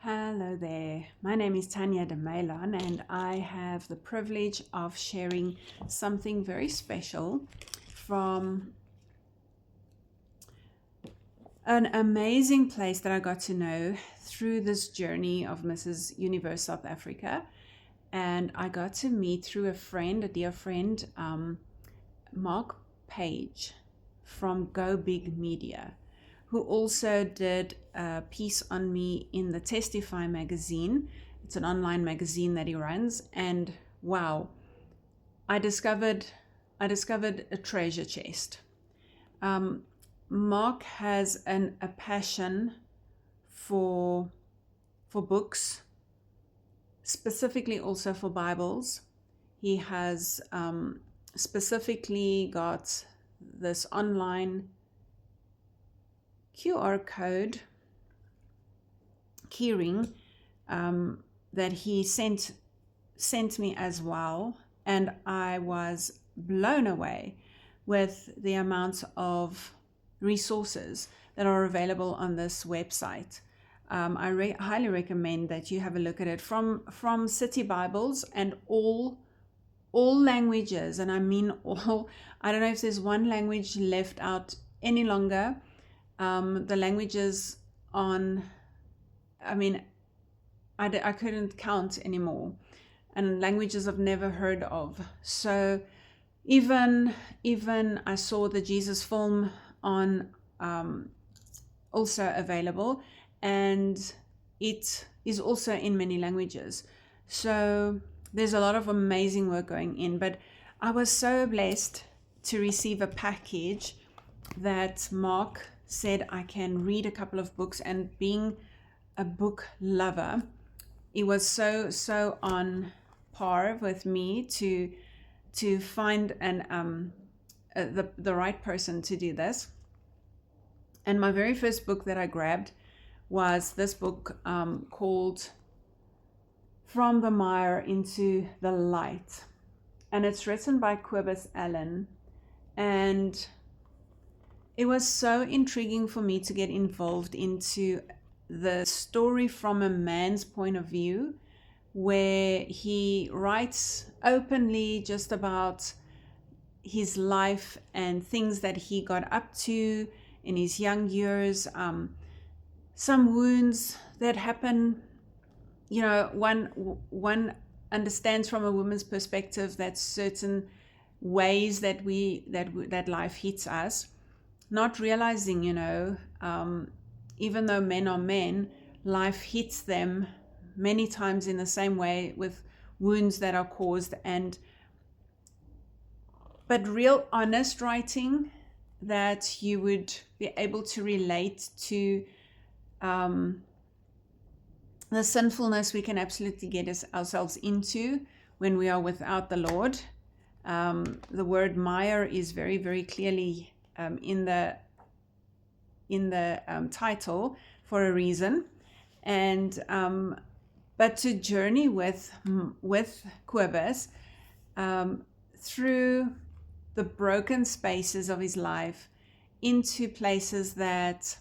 Hello there. My name is Tanya de Melon, and I have the privilege of sharing something very special from an amazing place that I got to know through this journey of Mrs. Universe South Africa. And I got to meet through a dear friend, Mark Page from Go Big Media, who also did a piece on me in the Testify magazine. It's an online magazine that he runs, and wow, I discovered a treasure chest. Mark has a passion for books, specifically also for Bibles. He has specifically got this online QR code keyring that he sent me as well, and I was blown away with the amount of resources that are available on this website. I highly recommend that you have a look at it from City Bibles and all languages, and I mean all. I don't know if there's one language left out any longer. The languages on, I couldn't count anymore, and languages I've never heard of. So even I saw the Jesus film on also available, and it is also in many languages. So there's a lot of amazing work going in, but I was so blessed to receive a package that Mark said I can read a couple of books, and being a book lover, it was so on par with me to find the right person to do this. And my very first book that I grabbed was this book called From the Mire into the Light, and it's written by Cobus Allen. And it was so intriguing for me to get involved into the story from a man's point of view, where he writes openly just about his life and things that he got up to in his young years, some wounds that happen. You know, one understands from a woman's perspective that certain ways that life hits us, not realizing, even though men are men, life hits them many times in the same way, with wounds that are caused, but real honest writing that you would be able to relate to the sinfulness we can absolutely get ourselves into when we are without the Lord. The word mire is very, very clearly in the title for a reason, and but to journey with Cobus through the broken spaces of his life into places that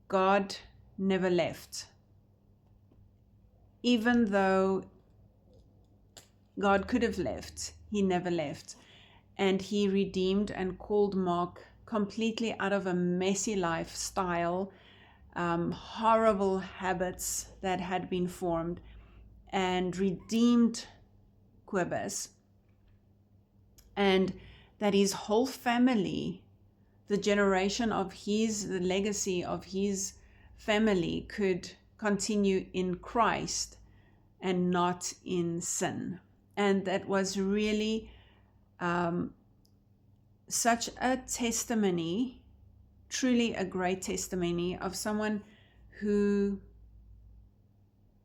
God never left, even though God could have left. He never left, and he redeemed and called Mark completely out of a messy lifestyle, horrible habits that had been formed, and redeemed Cobus, and that his whole family, the legacy of his family, could continue in Christ and not in sin. And that was really such a testimony, truly a great testimony of someone who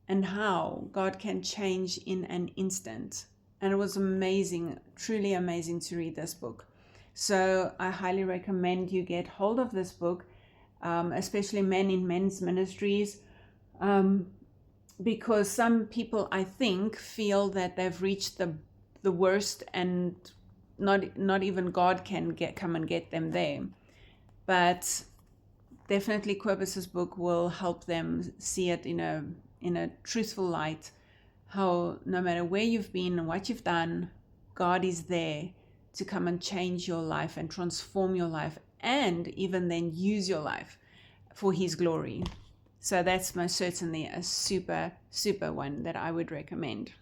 and how God can change in an instant. And it was amazing, truly amazing to read this book. So I highly recommend you get hold of this book, especially men in men's ministries, because some people, I think, feel that they've reached the worst, and not even God can come and get them there. But definitely Quibus's book will help them see it in a truthful light, how no matter where you've been and what you've done, God is there to come and change your life and transform your life, and even then use your life for his glory. So that's most certainly a super, super one that I would recommend.